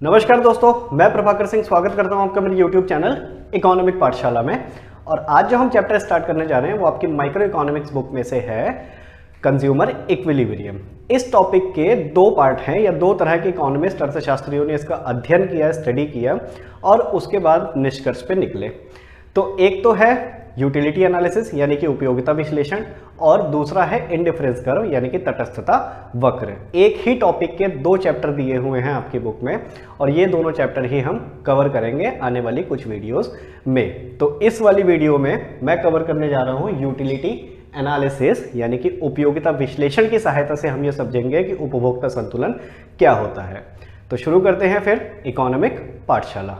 नमस्कार दोस्तों, मैं प्रभाकर सिंह स्वागत करता हूं आपका मेरे YouTube चैनल इकोनॉमिक पाठशाला में। और आज जो हम चैप्टर स्टार्ट करने जा रहे हैं वो आपकी माइक्रो इकोनॉमिक्स बुक में से है कंज्यूमर इक्विलिब्रियम। इस टॉपिक के दो पार्ट हैं या दो तरह के इकोनॉमिस्ट अर्थशास्त्रियों ने इसका अध्ययन किया, स्टडी किया और उसके बाद निष्कर्ष पे निकले। तो एक तो है यूटिलिटी एनालिसिस यानी कि उपयोगिता विश्लेषण और दूसरा है इंडिफरेंस कर्व यानी कि तटस्थता वक्र। एक ही टॉपिक के दो चैप्टर दिए हुए हैं आपकी बुक में और ये दोनों चैप्टर ही हम कवर करेंगे आने वाली कुछ वीडियोस में। तो इस वाली वीडियो में मैं कवर करने जा रहा हूँ यूटिलिटी एनालिसिस यानी कि उपयोगिता विश्लेषण की सहायता से हम ये समझेंगे कि उपभोक्ता संतुलन क्या होता है। तो शुरू करते हैं फिर इकोनॉमिक पाठशाला।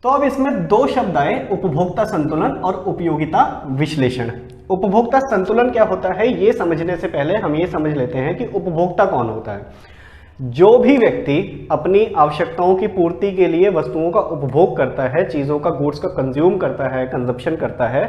तो अब इसमें दो शब्द आए, उपभोक्ता संतुलन और उपयोगिता विश्लेषण। उपभोक्ता संतुलन क्या होता है ये समझने से पहले हम ये समझ लेते हैं कि उपभोक्ता कौन होता है। जो भी व्यक्ति अपनी आवश्यकताओं की पूर्ति के लिए वस्तुओं का उपभोग करता है, चीजों का गुड्स का कंज्यूम करता है, कंजप्शन करता है,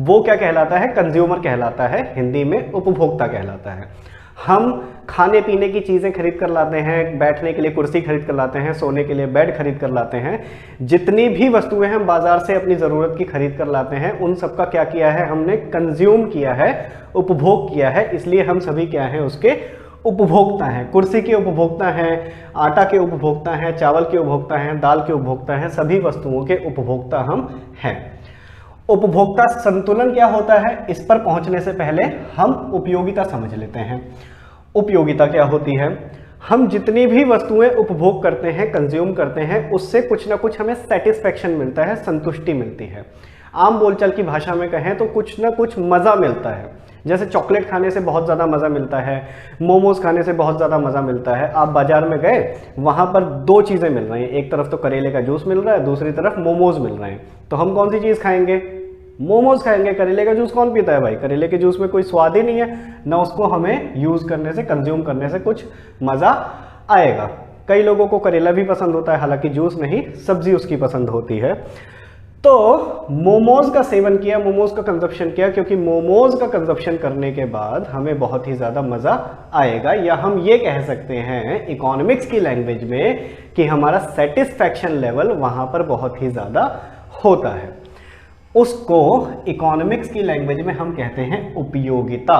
वो क्या कहलाता है? कंज्यूमर कहलाता है, हिंदी में उपभोक्ता कहलाता है। हम खाने पीने की चीज़ें खरीद कर लाते हैं, बैठने के लिए कुर्सी खरीद कर लाते हैं, सोने के लिए बेड खरीद कर लाते हैं। जितनी भी वस्तुएं हम बाजार से अपनी ज़रूरत की खरीद कर लाते हैं उन सबका क्या किया है? हमने कंज्यूम किया है, उपभोग किया है। इसलिए हम सभी क्या हैं? उसके उपभोक्ता हैं। कुर्सी के उपभोक्ता हैं, आटा के उपभोक्ता हैं, चावल के उपभोक्ता हैं, दाल के उपभोक्ता हैं, सभी वस्तुओं के उपभोक्ता हम हैं। उपभोक्ता संतुलन क्या होता है इस पर पहुंचने से पहले हम उपयोगिता समझ लेते हैं। उपयोगिता क्या होती है? हम जितनी भी वस्तुएं उपभोग करते हैं, कंज्यूम करते हैं, उससे कुछ ना कुछ हमें सेटिस्फैक्शन मिलता है, संतुष्टि मिलती है। आम बोलचाल की भाषा में कहें तो कुछ ना कुछ मज़ा मिलता है। जैसे चॉकलेट खाने से बहुत ज़्यादा मज़ा मिलता है, मोमोज खाने से बहुत ज़्यादा मज़ा मिलता है। आप बाजार में गए, वहाँ पर दो चीज़ें मिल रही हैं, एक तरफ तो करेले का जूस मिल रहा है, दूसरी तरफ मोमोज मिल रहे हैं। तो हम कौन सी चीज़ खाएंगे? मोमोज खाएंगे। करेले का जूस कौन पीता है भाई? करेले के जूस में कोई स्वाद ही नहीं है, ना उसको हमें यूज़ करने से, कंज्यूम करने से कुछ मज़ा आएगा। कई लोगों को करेला भी पसंद होता है, हालांकि जूस नहीं, सब्जी उसकी पसंद होती है। तो मोमोज का सेवन किया, मोमोज का कंजप्शन किया, क्योंकि मोमोज का कंजप्शन करने के बाद हमें बहुत ही ज़्यादा मज़ा आएगा, या हम ये कह सकते हैं इकोनॉमिक्स की लैंग्वेज में कि हमारा सेटिस्फैक्शन लेवल वहाँ पर बहुत ही ज़्यादा होता है। उसको इकोनॉमिक्स की लैंग्वेज में हम कहते हैं उपयोगिता।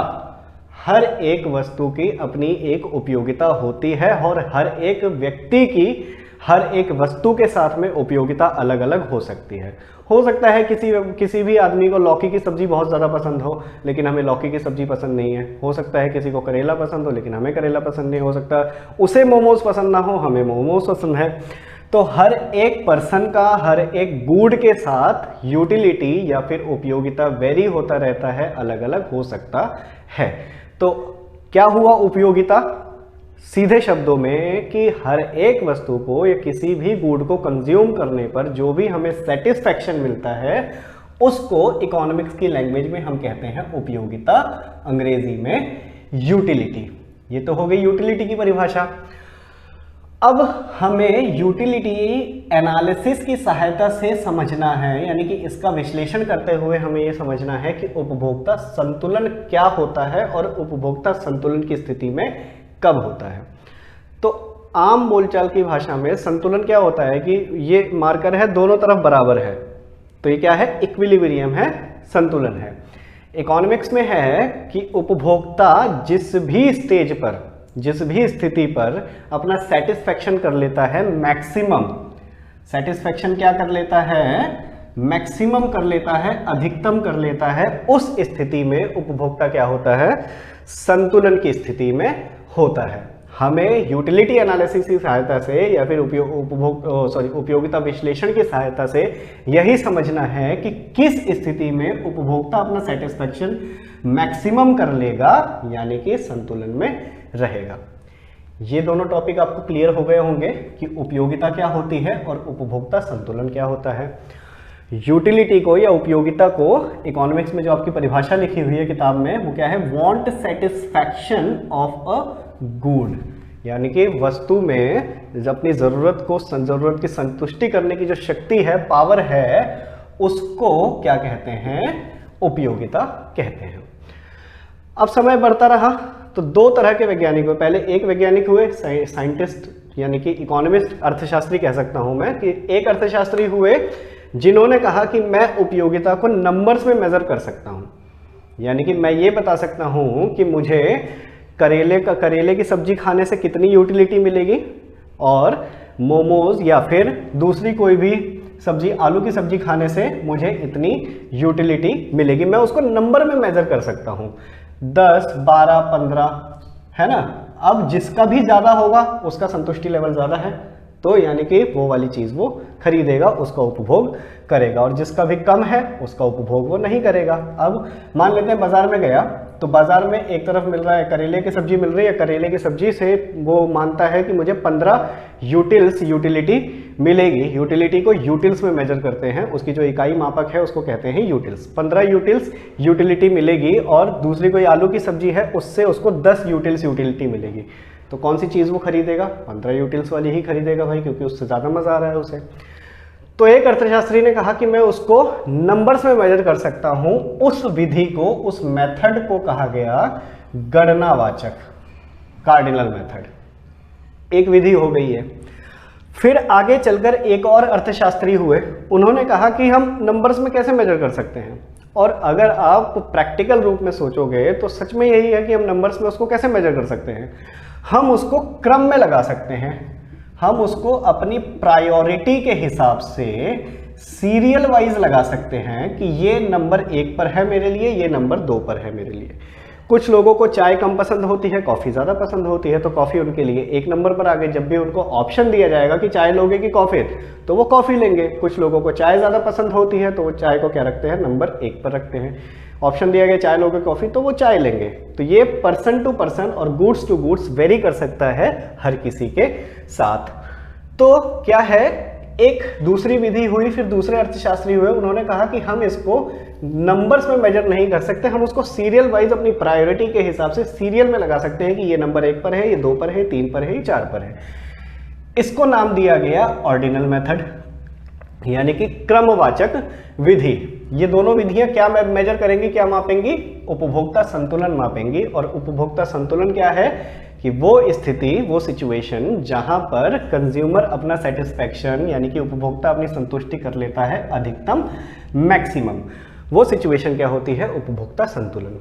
हर एक वस्तु की अपनी एक उपयोगिता होती है और हर एक व्यक्ति की हर एक वस्तु के साथ में उपयोगिता अलग अलग हो सकती है। हो सकता है किसी भी आदमी को लौकी की सब्जी बहुत ज़्यादा पसंद हो लेकिन हमें लौकी की सब्जी पसंद नहीं है। हो सकता है किसी को करेला पसंद हो लेकिन हमें करेला पसंद नहीं। हो सकता है उसे मोमोज पसंद ना हो, हमें मोमोज पसंद है। तो हर एक पर्सन का हर एक गुड के साथ यूटिलिटी या फिर उपयोगिता वेरी होता रहता है, अलग अलग हो सकता है। तो क्या हुआ उपयोगिता? सीधे शब्दों में कि हर एक वस्तु को या किसी भी गुड को कंज्यूम करने पर जो भी हमें सेटिस्फैक्शन मिलता है उसको इकोनॉमिक्स की लैंग्वेज में हम कहते हैं उपयोगिता, अंग्रेजी में यूटिलिटी। ये तो हो गई यूटिलिटी की परिभाषा। अब हमें यूटिलिटी एनालिसिस की सहायता से समझना है, यानी कि इसका विश्लेषण करते हुए हमें यह समझना है कि उपभोक्ता संतुलन क्या होता है और उपभोक्ता संतुलन की स्थिति में कब होता है। तो आम बोलचाल की भाषा में संतुलन क्या होता है कि ये मार्कर है, दोनों तरफ बराबर है, तो ये क्या है? इक्विलिब्रियम है, संतुलन है। इकोनॉमिक्स में है कि उपभोक्ता जिस भी स्टेज पर, जिस भी स्थिति पर अपना सेटिस्फैक्शन कर लेता है, मैक्सिमम सेटिस्फैक्शन क्या कर लेता है? मैक्सिमम कर लेता है, अधिकतम कर लेता है, उस स्थिति में उपभोक्ता क्या होता है? संतुलन की स्थिति में होता है। हमें यूटिलिटी एनालिसिस की सहायता से या फिर उपयोगिता विश्लेषण की सहायता से यही समझना है कि किस स्थिति में उपभोक्ता अपना सेटिस्फैक्शन मैक्सिमम कर लेगा, यानी कि संतुलन में रहेगा। ये दोनों टॉपिक आपको क्लियर हो गए होंगे कि उपयोगिता क्या होती है और उपभोक्ता संतुलन क्या होता है। यूटिलिटी को या उपयोगिता को इकोनॉमिक्स में जो आपकी परिभाषा लिखी हुई है किताब में, वो क्या है? Want satisfaction of a good, यानी कि वस्तु में अपनी जरूरत की संतुष्टि करने की जो शक्ति है, पावर है, उसको क्या कहते हैं? उपयोगिता कहते हैं। अब समय बढ़ता रहा तो दो तरह के वैज्ञानिक हुए। पहले एक वैज्ञानिक हुए साइंटिस्ट यानी कि इकोनॉमिस्ट, अर्थशास्त्री कह सकता हूं मैं, कि एक अर्थशास्त्री हुए जिन्होंने कहा कि मैं उपयोगिता को नंबर्स में मेजर कर सकता हूं, यानी कि मैं ये बता सकता हूं कि मुझे करेले की सब्जी खाने से कितनी यूटिलिटी मिलेगी और मोमोज या फिर दूसरी कोई भी सब्जी, आलू की सब्जी खाने से मुझे इतनी यूटिलिटी मिलेगी। मैं उसको नंबर में मेजर कर सकता हूं, 10, 12, 15, है ना। अब जिसका भी ज्यादा होगा उसका संतुष्टि लेवल ज्यादा है, तो यानी कि वो वाली चीज वो खरीदेगा, उसका उपभोग करेगा, और जिसका भी कम है उसका उपभोग वो नहीं करेगा। अब मान लेते हैं बाजार में गया, तो बाजार में एक तरफ मिल रहा है करेले की सब्जी मिल रही है, करेले की सब्जी से वो मानता है कि मुझे 15 यूटिलिटी मिलेगी। यूटिलिटी को यूटिल्स में मेजर करते हैं, उसकी जो इकाई मापक है उसको कहते हैं यूटिल्स। 15 यूटिलिटी मिलेगी, और दूसरी कोई आलू की सब्जी है उससे उसको 10 यूटिलिटी मिलेगी। तो कौन सी चीज वो खरीदेगा? 15 यूटिल्स वाली ही खरीदेगा भाई, क्योंकि उससे ज्यादा मजा आ रहा है उसे। तो एक अर्थशास्त्री ने कहा कि मैं उसको नंबर्स में मेजर कर सकता हूं। उस विधि को, उस मेथड को कहा गया गणनावाचक, कार्डिनल मेथड। एक विधि हो गई है। फिर आगे चलकर एक और अर्थशास्त्री हुए, उन्होंने कहा कि हम नंबर्स में कैसे मेजर कर सकते हैं। और अगर आप प्रैक्टिकल रूप में सोचोगे तो सच में यही है कि हम नंबर्स में उसको कैसे मेजर कर सकते हैं। हम उसको क्रम में लगा सकते हैं, हम उसको अपनी प्रायोरिटी के हिसाब से सीरियल वाइज लगा सकते हैं कि ये नंबर 1 पर है मेरे लिए, ये नंबर 2 पर है मेरे लिए। कुछ लोगों को चाय कम पसंद होती है, कॉफी ज्यादा पसंद होती है, तो कॉफी उनके लिए 1 नंबर पर आ गई। जब भी उनको ऑप्शन दिया जाएगा कि चाय लोगे कि कॉफी, तो वो कॉफी लेंगे। कुछ लोगों को चाय ज्यादा पसंद होती है, तो वो चाय को क्या रखते हैं, नंबर 1 पर रखते हैं। ऑप्शन दिया गया चाय लोगे कॉफी, तो वो चाय लेंगे। तो ये पर्सन टू पर्सन और गुड्स टू गुड्स वेरी कर सकता है हर किसी के साथ। तो क्या है, एक दूसरी विधि हुई, फिर दूसरे अर्थशास्त्री हुए, उन्होंने कहा कि हम इसको नंबर्स में मेजर नहीं कर सकते, हम उसको सीरियल वाइज अपनी प्रायोरिटी के हिसाब से सीरियल में लगा सकते हैं कि ये नंबर 1 पर है, ये 2 पर है, 3 पर है, ये 4 पर है। इसको नाम दिया गया ऑर्डिनल मेथड, यानी कि क्रमवाचक विधि। ये दोनों विधियां क्या मेजर करेंगी, क्या मापेंगी? उपभोक्ता संतुलन मापेंगी। और उपभोक्ता संतुलन क्या है कि वो स्थिति, वो सिचुएशन जहां पर कंज्यूमर अपना सेटिस्फैक्शन यानी कि उपभोक्ता अपनी संतुष्टि कर लेता है अधिकतम, मैक्सिमम, वो सिचुएशन क्या होती है? उपभोक्ता संतुलन।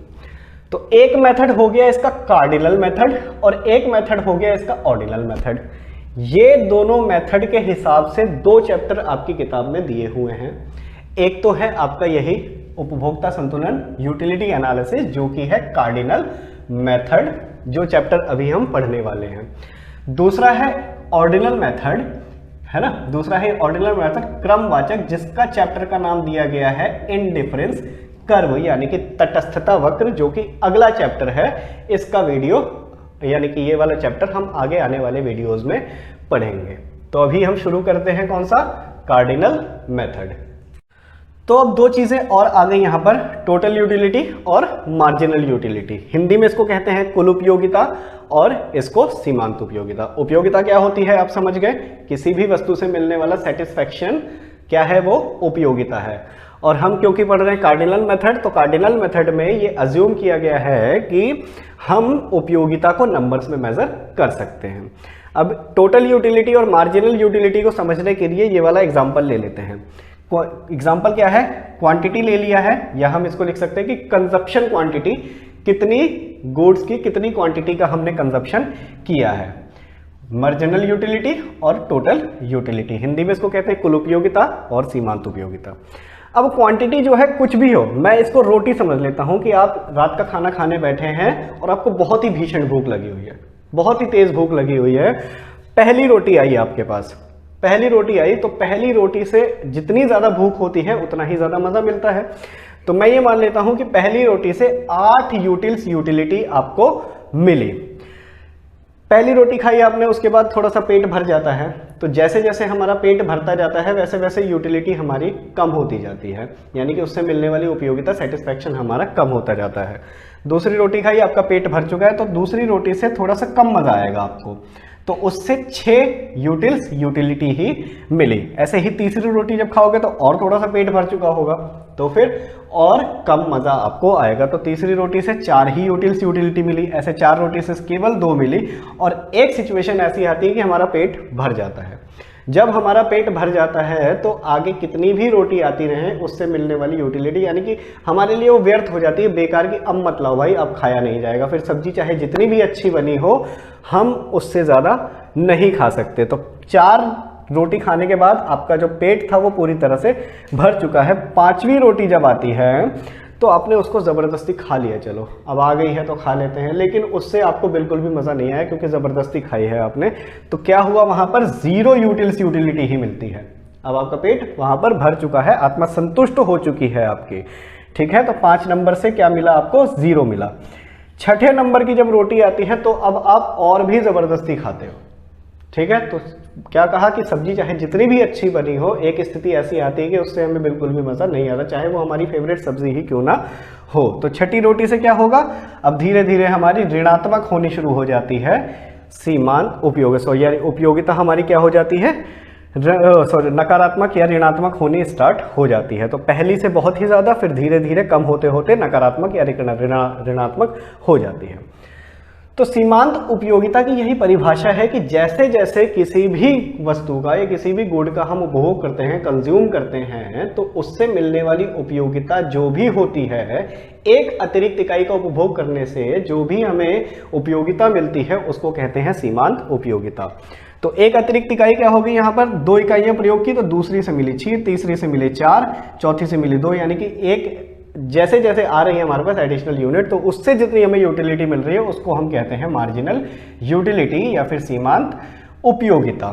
तो एक मेथड हो गया इसका कार्डिनल मेथड और एक मेथड हो गया इसका ऑर्डिनल मेथड। ये दोनों मेथड के हिसाब से 2 चैप्टर आपकी किताब में दिए हुए हैं। एक तो है आपका यही उपभोक्ता संतुलन, यूटिलिटी एनालिसिस, जो कि है कार्डिनल मेथड, जो चैप्टर अभी हम पढ़ने वाले हैं। दूसरा है ऑर्डिनल मेथड, है ना, दूसरा है ऑर्डिनल मेथड क्रमवाचक, जिसका चैप्टर का नाम दिया गया है इंडिफरेंस कर्व, यानी कि तटस्थता वक्र, जो कि अगला चैप्टर है। इसका वीडियो यानी कि ये वाला चैप्टर हम आगे आने वाले वीडियोस में पढ़ेंगे। तो अभी हम शुरू करते हैं कौन सा? Cardinal method. तो अब 2 चीजें और आ गई यहां पर, टोटल यूटिलिटी और मार्जिनल यूटिलिटी। हिंदी में इसको कहते हैं कुल उपयोगिता और इसको सीमांत उपयोगिता। उपयोगिता क्या होती है आप समझ गए, किसी भी वस्तु से मिलने वाला सेटिस्फैक्शन क्या है, वो उपयोगिता है। और हम क्योंकि पढ़ रहे हैं कार्डिनल मेथड, तो कार्डिनल मेथड में ये अज्यूम किया गया है कि हम उपयोगिता को नंबर्स में मेजर कर सकते हैं। अब टोटल यूटिलिटी और मार्जिनल यूटिलिटी को समझने के लिए ये वाला एग्जांपल ले लेते हैं। एग्जांपल क्या है? क्वांटिटी ले लिया है, या हम इसको लिख सकते हैं कि कंजप्शन क्वांटिटी, कितनी गुड्स की कितनी क्वांटिटी का हमने कंजप्शन किया है। मार्जिनल यूटिलिटी और टोटल यूटिलिटी, हिंदी में इसको कहते हैं कुल उपयोगिता और सीमांत उपयोगिता। अब क्वांटिटी जो है कुछ भी हो, मैं इसको रोटी समझ लेता हूं कि आप रात का खाना खाने बैठे हैं और आपको बहुत ही भीषण भूख लगी हुई है, बहुत ही तेज भूख लगी हुई है। पहली रोटी आई आपके पास, पहली रोटी आई, तो पहली रोटी से जितनी ज्यादा भूख होती है उतना ही ज्यादा मजा मिलता है। तो मैं ये मान लेता हूं कि पहली रोटी से 8 यूटिलिटी आपको मिली। पहली रोटी खाई आपने, उसके बाद थोड़ा सा पेट भर जाता है, तो जैसे जैसे हमारा पेट भरता जाता है वैसे वैसे यूटिलिटी हमारी कम होती जाती है, यानी कि उससे मिलने वाली उपयोगिता, सेटिस्फैक्शन हमारा कम होता जाता है। दूसरी रोटी खाई, आपका पेट भर चुका है, तो दूसरी रोटी से थोड़ा सा कम मजा आएगा आपको। तो उससे 6 यूटिलिटी ही मिली। ऐसे ही तीसरी रोटी जब खाओगे तो और थोड़ा सा पेट भर चुका होगा, तो फिर और कम मजा आपको आएगा। तो तीसरी रोटी से 4 ही यूटिलिटी मिली, ऐसे 4 रोटी से केवल 2 मिली। और एक सिचुएशन ऐसी आती है कि हमारा पेट भर जाता है। जब हमारा पेट भर जाता है तो आगे कितनी भी रोटी आती रहे उससे मिलने वाली यूटिलिटी यानी कि हमारे लिए वो व्यर्थ हो जाती है, बेकार की। अब मत लाओ भाई, अब खाया नहीं जाएगा। फिर सब्जी चाहे जितनी भी अच्छी बनी हो, हम उससे ज़्यादा नहीं खा सकते। तो 4 रोटी खाने के बाद आपका जो पेट था वो पूरी तरह से भर चुका है। 5वीं रोटी जब आती है तो आपने उसको ज़बरदस्ती खा लिया, चलो अब आ गई है तो खा लेते हैं, लेकिन उससे आपको बिल्कुल भी मज़ा नहीं आया क्योंकि ज़बरदस्ती खाई है आपने। तो क्या हुआ, वहाँ पर 0 यूटिलिटी ही मिलती है। अब आपका पेट वहाँ पर भर चुका है, आत्मा संतुष्ट हो चुकी है आपकी। ठीक है, तो 5 नंबर से क्या मिला आपको, 0 मिला। 6ठे नंबर की जब रोटी आती है तो अब आप और भी ज़बरदस्ती खाते हो। ठीक है, तो क्या कहा कि सब्जी चाहे जितनी भी अच्छी बनी हो, एक स्थिति ऐसी आती है कि उससे हमें बिल्कुल भी मज़ा नहीं आता, चाहे वो हमारी फेवरेट सब्जी ही क्यों ना हो। तो 6ठी रोटी से क्या होगा, अब धीरे धीरे हमारी ऋणात्मक होनी शुरू हो जाती है सीमांत उपयोग, यानी उपयोगिता हमारी क्या हो जाती है, नकारात्मक या ऋणात्मक होनी स्टार्ट हो जाती है। तो पहली से बहुत ही ज़्यादा, फिर धीरे धीरे कम होते होते नकारात्मक या ऋणात्मक हो जाती है। तो सीमांत उपयोगिता की यही परिभाषा है कि जैसे जैसे किसी भी वस्तु का या किसी भी गुड का हम उपभोग करते हैं, कंज्यूम करते हैं, तो उससे मिलने वाली उपयोगिता जो भी होती है, एक अतिरिक्त इकाई का उपभोग करने से जो भी हमें उपयोगिता मिलती है उसको कहते हैं सीमांत उपयोगिता। तो एक अतिरिक्त इकाई क्या होगी, यहाँ पर 2 इकाइयाँ प्रयोग की तो दूसरी से मिली 6, तीसरी से मिले 4, चौथी से मिली 2, यानी कि एक जैसे जैसे आ रही है हमारे पास एडिशनल यूनिट, तो उससे जितनी हमें यूटिलिटी मिल रही है उसको हम कहते हैं मार्जिनल यूटिलिटी या फिर सीमांत उपयोगिता।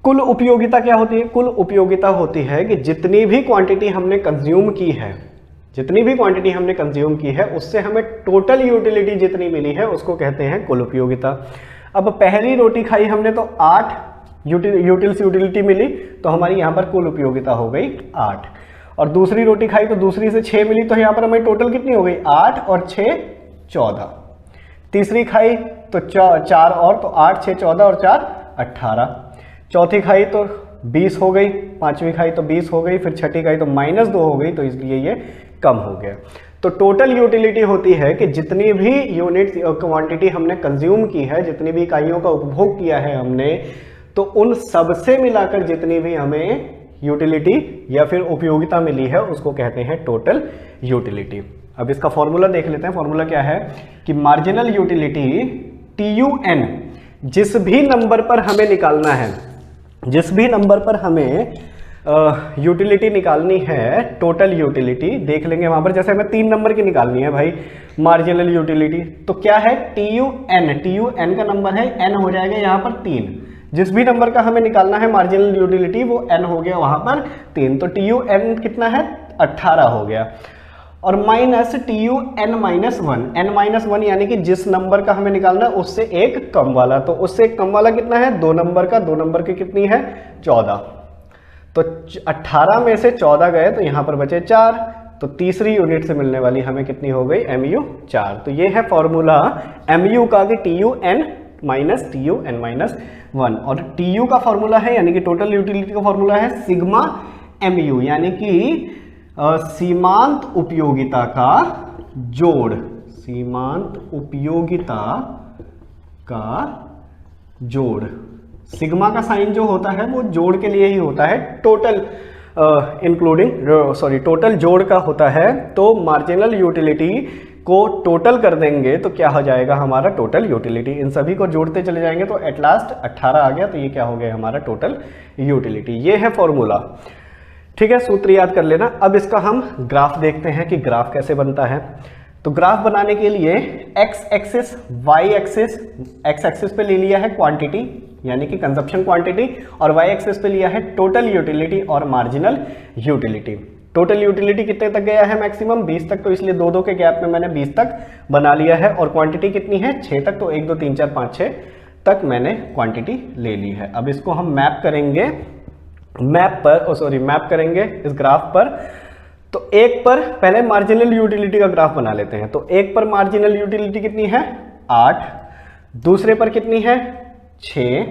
कुल उपयोगिता क्या होती है, कुल उपयोगिता होती है कि जितनी भी क्वांटिटी हमने कंज्यूम की है, जितनी भी क्वांटिटी हमने कंज्यूम की है उससे हमें टोटल यूटिलिटी जितनी मिली है उसको कहते हैं कुल उपयोगिता। अब पहली रोटी खाई हमने तो 8 यूटिलिटी मिली, तो हमारी यहाँ पर कुल उपयोगिता हो गई 8। और दूसरी रोटी खाई तो दूसरी से 6 मिली, तो यहाँ पर हमें टोटल कितनी हो गई, 8 और 6 14। तीसरी खाई तो 4 और, तो 8 6 14 और 4 18। चौथी खाई तो 20 हो गई, 5वीं खाई तो 20 हो गई, फिर 6ठी खाई तो -2 हो गई, तो इसलिए ये कम हो गया। तो टोटल यूटिलिटी होती है कि जितनी भी यूनिट क्वांटिटी हमने कंज्यूम की है, जितनी भी इकाइयों का उपभोग किया है हमने, तो उन सबसे मिलाकर जितनी भी हमें यूटिलिटी या फिर उपयोगिता मिली है उसको कहते हैं टोटल यूटिलिटी। अब इसका फॉर्मूला देख लेते हैं। फॉर्मूला क्या है कि मार्जिनल यूटिलिटी TUN, जिस भी नंबर पर हमें निकालना है, जिस भी नंबर पर हमें यूटिलिटी निकालनी है, टोटल यूटिलिटी देख लेंगे वहां पर। जैसे हमें 3 नंबर की निकालनी है भाई मार्जिनल यूटिलिटी, तो क्या है TUN का नंबर है, n हो जाएगा यहाँ पर 3। जिस भी नंबर का हमें निकालना है मार्जिनल यूटिलिटी वो n हो गया वहां पर 3, तो TUN कितना है 18 हो गया। और माइनस TUN-1, n-1 यानी कि जिस नंबर का हमें निकालना है उससे एक कम वाला, तो उससे एक कम वाला कितना है 2 नंबर का, 2 नंबर की कितनी है 14। तो 18 में से 14 गए तो यहाँ पर बचे 4, तो तीसरी यूनिट से मिलने वाली हमें कितनी हो गई MU 4। तो ये है फॉर्मूला MU का कि TUN माइनस TUN-1, और TU का फॉर्मूला है यानी कि टोटल यूटिलिटी का फॉर्मूला है सिग्मा MU, यानी कि सीमांत उपयोगिता का जोड़, सीमांत उपयोगिता का जोड़। सिग्मा का साइन जो होता है वो जोड़ के लिए ही होता है, टोटल टोटल जोड़ का होता है। तो मार्जिनल यूटिलिटी को टोटल कर देंगे तो क्या हो जाएगा हमारा टोटल यूटिलिटी। इन सभी को जोड़ते चले जाएंगे तो एट लास्ट 18 आ गया, तो ये क्या हो गया हमारा टोटल यूटिलिटी। ये है फॉर्मूला, ठीक है, सूत्र याद कर लेना। अब इसका हम ग्राफ देखते हैं कि ग्राफ कैसे बनता है। तो ग्राफ बनाने के लिए X axis Y axis, X axis पे ले लिया है क्वांटिटी यानी कि कंजप्शन क्वांटिटी, और वाई एक्सिस पे लिया है टोटल यूटिलिटी और मार्जिनल यूटिलिटी। टोटल यूटिलिटी कितने तक गया है मैक्सिमम 20 तक, तो इसलिए 2-2 के गैप में मैंने 20 तक बना लिया है, और क्वांटिटी कितनी है 6 तक, तो 1 2 3 4 5 6 तक मैंने क्वांटिटी ले ली है। अब इसको हम मैप करेंगे मैप करेंगे इस ग्राफ पर। तो एक पर पहले मार्जिनल यूटिलिटी का ग्राफ बना लेते हैं। तो एक पर मार्जिनल यूटिलिटी कितनी है 8, दूसरे पर कितनी है 6,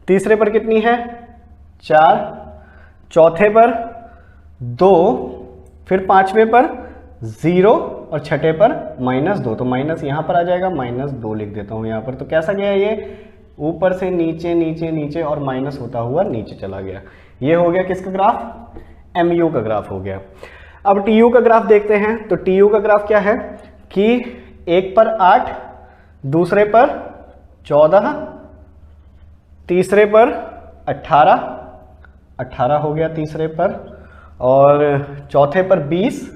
तीसरे पर कितनी है 4, चौथे पर 2, फिर पांचवें पर 0 और छठे पर -2, तो माइनस यहाँ पर आ जाएगा, -2 लिख देता हूँ यहाँ पर। तो कैसा गया ये, ऊपर से नीचे नीचे नीचे और माइनस होता हुआ नीचे चला गया। ये हो गया किसका ग्राफ, MU का ग्राफ हो गया। अब TU का ग्राफ देखते हैं। तो TU का ग्राफ क्या है कि एक पर 8, दूसरे पर 14, तीसरे पर 18 हो गया तीसरे पर, और चौथे पर 20,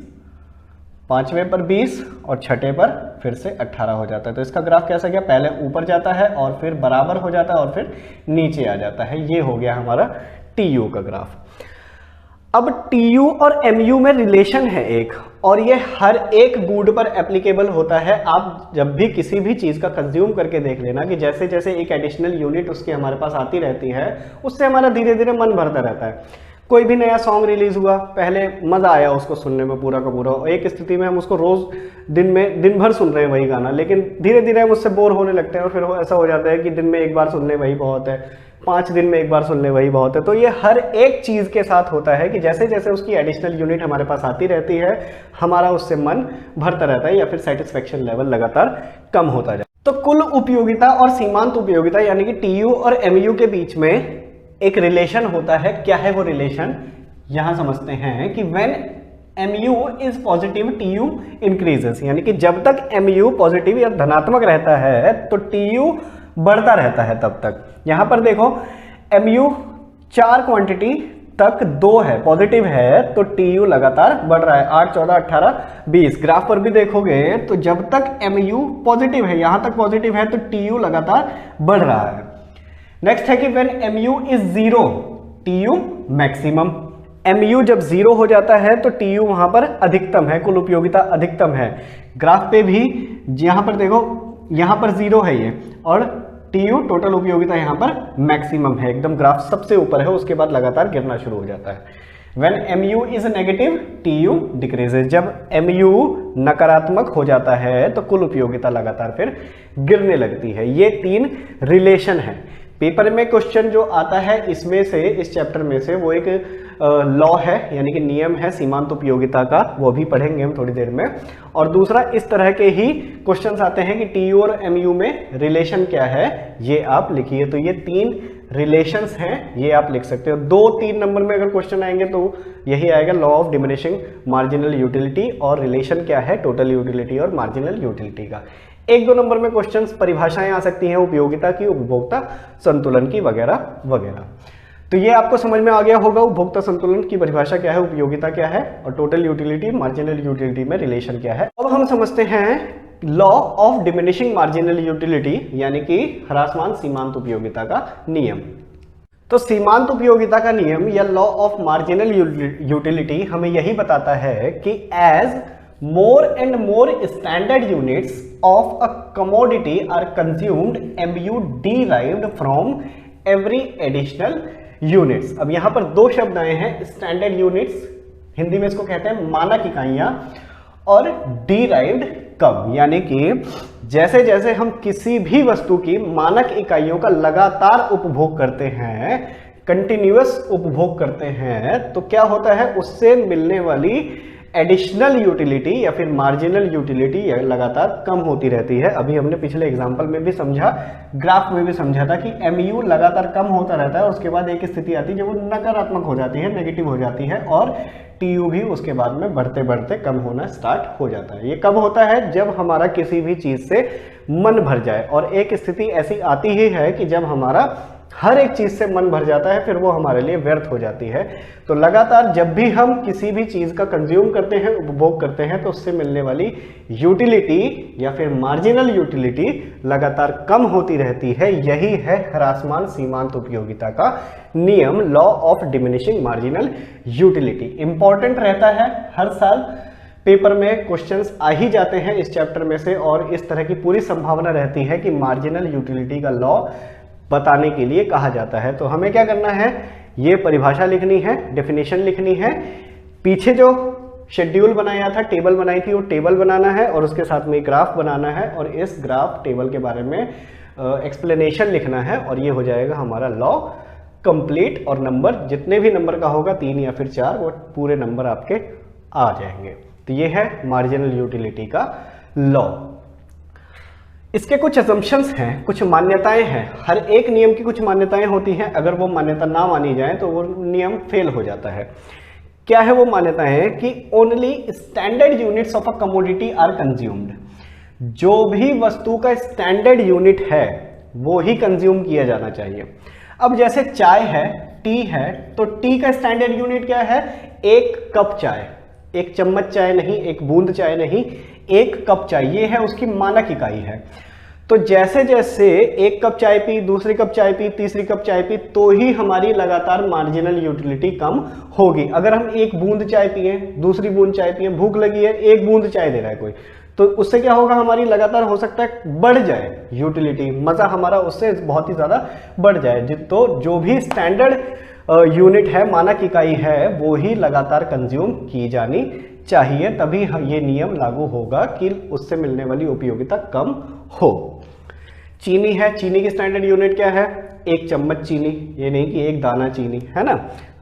पांचवें पर 20 और छठे पर फिर से 18 हो जाता है। तो इसका ग्राफ कैसा गया, पहले ऊपर जाता है और फिर बराबर हो जाता है और फिर नीचे आ जाता है। ये हो गया हमारा TU का ग्राफ। अब TU और MU में रिलेशन है एक, और ये हर एक गुड पर एप्लीकेबल होता है। आप जब भी किसी भी चीज का कंज्यूम करके देख लेना कि जैसे जैसे एक एडिशनल यूनिट उसकी हमारे पास आती रहती है, उससे हमारा धीरे धीरे मन भरता रहता है। कोई भी नया सॉन्ग रिलीज हुआ, पहले मजा आया उसको सुनने में पूरा का पूरा, एक स्थिति में हम उसको रोज दिन भर सुन रहे हैं वही गाना, लेकिन धीरे धीरे हम उससे बोर होने लगते हैं और फिर ऐसा हो जाता है कि दिन में एक बार सुन ले वही बहुत है, 5 दिन में एक बार सुन ले वही बहुत है। तो ये हर एक चीज के साथ होता है कि जैसे जैसे उसकी एडिशनल यूनिट हमारे पास आती रहती है, हमारा उससे मन भरता रहता है या फिर सेटिस्फेक्शन लेवल लगातार कम होता जाए। तो कुल उपयोगिता और सीमांत उपयोगिता यानी कि TU और MU के बीच में एक रिलेशन होता है। क्या है वो रिलेशन, यहां समझते हैं कि when MU is positive TU increases, यानी कि जब तक MU पॉजिटिव या धनात्मक रहता है तो TU बढ़ता रहता है तब तक। यहां पर देखो MU 4 क्वांटिटी तक 2 है, पॉजिटिव है, तो TU लगातार बढ़ रहा है, 8, 14, 18, 20। ग्राफ पर भी देखोगे तो जब तक MU पॉजिटिव है, यहां तक पॉजिटिव है, तो TU लगातार बढ़ रहा है। नेक्स्ट है कि when MU is 0 TU maximum. MU जब 0 हो जाता है तो TU वहां पर अधिकतम है, कुल उपयोगिता अधिकतम है। ग्राफ पे भी यहां पर देखो, यहां पर 0 है ये, और TU टोटल उपयोगिता यहां पर मैक्सिमम है, एकदम ग्राफ सबसे ऊपर है, उसके बाद लगातार गिरना शुरू हो जाता है। When MU is negative TU decreases, जब MU नकारात्मक हो जाता है तो कुल उपयोगिता लगातार फिर गिरने लगती है। ये 3 रिलेशन है। पेपर में क्वेश्चन जो आता है इसमें से, इस चैप्टर में से, वो एक लॉ है, यानी कि नियम है सीमांत उपयोगिता का, वो भी पढ़ेंगे हम थोड़ी देर में। और दूसरा इस तरह के ही क्वेश्चंस आते हैं कि TU और MU में रिलेशन क्या है, ये आप लिखिए। तो ये 3 रिलेशंस हैं, ये आप लिख सकते हो। 2-3 नंबर में अगर क्वेश्चन आएंगे तो यही आएगा, law of diminishing marginal utility, और रिलेशन क्या है टोटल यूटिलिटी और मार्जिनल यूटिलिटी का। 1-2 नंबर में क्वेश्चंस परिभाषाएं आ सकती हैं उपयोगिता की, उपभोक्ता संतुलन की, वगैरह वगैरह। तो ये आपको समझ में आ गया होगा उपभोक्ता संतुलन की परिभाषा क्या है, उपयोगिता क्या है, और टोटल यूटिलिटी मार्जिनल यूटिलिटी में रिलेशन क्या है। अब हम समझते हैं law of diminishing marginal utility, यानी कि ह्रासमान सीमांत उपयोगिता का नियम। तो सीमांत उपयोगिता का नियम या लॉ ऑफ मार्जिनल यूटिलिटी हमें यही बताता है कि as more and more standard units of a commodity are consumed, MU derived from every additional units। अब यहां पर 2 शब्द आए हैं, स्टैंडर्ड यूनिट्स, हिंदी में इसको कहते हैं मानक इकाइयां, और derived कब, यानी कि जैसे जैसे हम किसी भी वस्तु की मानक इकाइयों का लगातार उपभोग करते हैं, कंटिन्यूअस उपभोग करते हैं, तो क्या होता है, उससे मिलने वाली एडिशनल यूटिलिटी या फिर मार्जिनल यूटिलिटी लगातार कम होती रहती है। अभी हमने पिछले एग्जांपल में भी समझा, ग्राफ में भी समझा था कि MU लगातार कम होता रहता है और उसके बाद एक स्थिति आती है जब वो नकारात्मक हो जाती है, नेगेटिव हो जाती है, और TU भी उसके बाद में बढ़ते बढ़ते कम होना स्टार्ट हो जाता है। ये कब होता है, जब हमारा किसी भी चीज से मन भर जाए, और एक स्थिति ऐसी आती ही है कि जब हमारा हर एक चीज से मन भर जाता है, फिर वो हमारे लिए व्यर्थ हो जाती है। तो लगातार जब भी हम किसी भी चीज का कंज्यूम करते हैं, उपभोग करते हैं, तो उससे मिलने वाली यूटिलिटी या फिर मार्जिनल यूटिलिटी लगातार कम होती रहती है। यही है ह्रासमान सीमांत उपयोगिता का नियम, law of diminishing marginal utility. Important रहता है, हर साल पेपर में क्वेश्चंस आ ही जाते हैं इस चैप्टर में से, और इस तरह की पूरी संभावना रहती है कि मार्जिनल यूटिलिटी का लॉ बताने के लिए कहा जाता है। तो हमें क्या करना है, ये परिभाषा लिखनी है, डेफिनेशन लिखनी है, पीछे जो शेड्यूल बनाया था, टेबल बनाई थी, वो टेबल बनाना है, और उसके साथ में ग्राफ बनाना है, और इस ग्राफ टेबल के बारे में एक्सप्लेनेशन लिखना है और ये हो जाएगा हमारा लॉ कंप्लीट। और नंबर जितने भी नंबर का होगा 3 या फिर 4 वो पूरे नंबर आपके आ जाएंगे। तो ये है मार्जिनल यूटिलिटी का लॉ। इसके कुछ असम्पशंस हैं, कुछ मान्यताएं हैं। हर एक नियम की कुछ मान्यताएं होती हैं, अगर वो मान्यता ना मानी जाए तो वो नियम फेल हो जाता है। क्या है वो मान्यताएं कि only standard units of a commodity are consumed. जो भी वस्तु का स्टैंडर्ड यूनिट है वो ही कंज्यूम किया जाना चाहिए। अब जैसे चाय है, टी है, तो टी का स्टैंडर्ड यूनिट क्या है? 1 कप चाय, 1 चम्मच चाय नहीं, 1 बूंद चाय नहीं, 1 कप चाय, ये है उसकी मानक इकाई है। तो जैसे जैसे 1 कप चाय पी, दूसरी कप चाय पी, तीसरी कप चाय पी, तो ही हमारी लगातार मार्जिनल यूटिलिटी कम होगी। अगर हम 1 बूंद चाय पिए, दूसरी बूंद चाय पिए, भूख लगी है, 1 बूंद चाय दे रहा है कोई, तो उससे क्या होगा? हमारी लगातार हो सकता है बढ़ जाए यूटिलिटी, मजा हमारा उससे बहुत ही ज्यादा बढ़ जाए। तो जो भी स्टैंडर्ड यूनिट है, मानक इकाई है, वो ही लगातार कंज्यूम की जानी चाहिए, तभी ये नियम लागू होगा कि उससे मिलने वाली उपयोगिता कम हो। चीनी है, चीनी की स्टैंडर्ड यूनिट क्या है? 1 चम्मच चीनी, ये नहीं कि 1 दाना चीनी, है ना।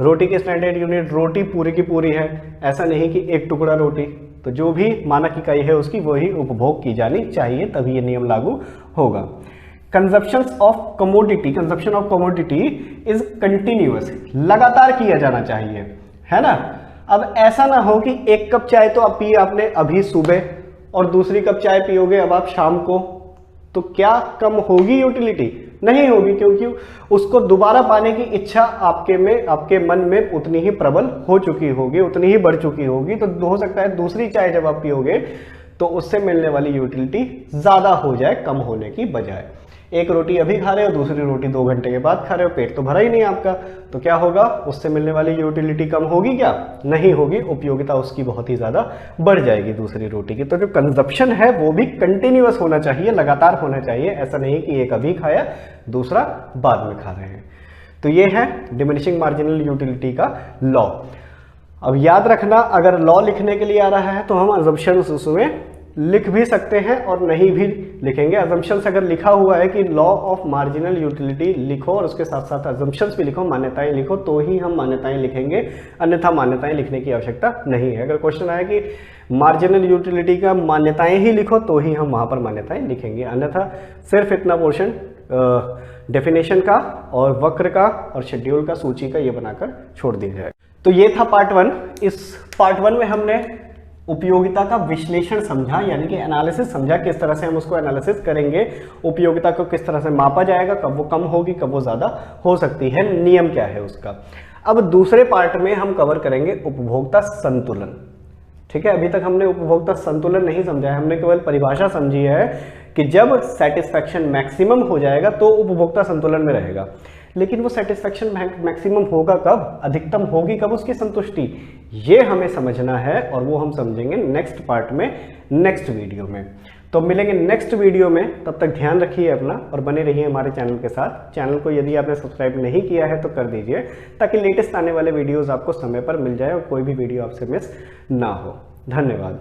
रोटी की स्टैंडर्ड यूनिट, रोटी पूरी की पूरी है, ऐसा नहीं कि 1 टुकड़ा रोटी। तो जो भी मानक इकाई है उसकी वही उपभोग की जानी चाहिए, तभी ये नियम लागू होगा। Consumption of commodity, consumption of commodity is continuous, लगातार किया जाना चाहिए, है ना। अब ऐसा ना हो कि 1 कप चाय तो अब पी आपने अभी सुबह और दूसरी कप चाय पियोगे अब आप शाम को, तो क्या कम होगी यूटिलिटी? नहीं होगी, क्योंकि उसको दोबारा पाने की इच्छा आपके मन में उतनी ही प्रबल हो चुकी होगी, उतनी ही बढ़ चुकी होगी। तो हो सकता है दूसरी चाय जब आप पियोगे तो उससे मिलने वाली यूटिलिटी ज्यादा हो जाए कम होने की बजाय। 1 रोटी अभी खा रहे हो, दूसरी रोटी 2 घंटे के बाद खा रहे हो, पेट तो भरा ही नहीं आपका, तो क्या होगा? उससे मिलने वाली यूटिलिटी कम होगी क्या? नहीं होगी, उपयोगिता उसकी बहुत ही ज्यादा बढ़ जाएगी दूसरी रोटी की। तो जो कंजप्शन है वो भी कंटिन्यूअस होना चाहिए, लगातार होना चाहिए, ऐसा नहीं कि एक अभी खाया दूसरा बाद में खा रहे हैं। तो ये है डिमिनिशिंग मार्जिनल यूटिलिटी का लॉ। अब याद रखना, अगर लॉ लिखने के लिए आ रहा है तो हम असम्पशंस उसमें लिख भी सकते हैं और नहीं भी लिखेंगे। असम्पशंस अगर लिखा हुआ है कि लॉ ऑफ मार्जिनल यूटिलिटी लिखो और उसके साथ साथ असम्पशंस भी लिखो, मान्यताएं लिखो, तो ही हम मान्यताएं लिखेंगे, अन्यथा मान्यताएं लिखने की आवश्यकता नहीं है। अगर क्वेश्चन आया कि मार्जिनल यूटिलिटी का मान्यताएं ही लिखो तो ही हम वहां पर मान्यताएं लिखेंगे, अन्यथा सिर्फ इतना पोर्शन डेफिनेशन का और वक्र का और शेड्यूल का, सूची का ये बनाकर छोड़ दिया जाए। तो ये था पार्ट 1। इस पार्ट 1 में हमने उपयोगिता का विश्लेषण समझा, यानी कि एनालिसिस समझा, किस तरह से हम उसको एनालिसिस करेंगे, उपयोगिता को किस तरह से मापा जाएगा, कब वो कम होगी, कब वो ज्यादा हो सकती है, नियम क्या है उसका। अब दूसरे पार्ट में हम कवर करेंगे उपभोक्ता संतुलन। ठीक है, अभी तक हमने उपभोक्ता संतुलन नहीं समझा है, हमने केवल परिभाषा समझी है कि जब सेटिस्फैक्शन मैक्सिमम हो जाएगा तो उपभोक्ता संतुलन में रहेगा। लेकिन वो सेटिस्फैक्शन मैक्सिमम होगा कब, अधिकतम होगी कब उसकी संतुष्टि, ये हमें समझना है और वो हम समझेंगे नेक्स्ट पार्ट में, नेक्स्ट वीडियो में। तो मिलेंगे नेक्स्ट वीडियो में, तब तक ध्यान रखिए अपना और बने रहिए हमारे चैनल के साथ। चैनल को यदि आपने सब्सक्राइब नहीं किया है तो कर दीजिए, ताकि लेटेस्ट आने वाले वीडियोस आपको समय पर मिल जाए और कोई भी वीडियो आपसे मिस ना हो। धन्यवाद।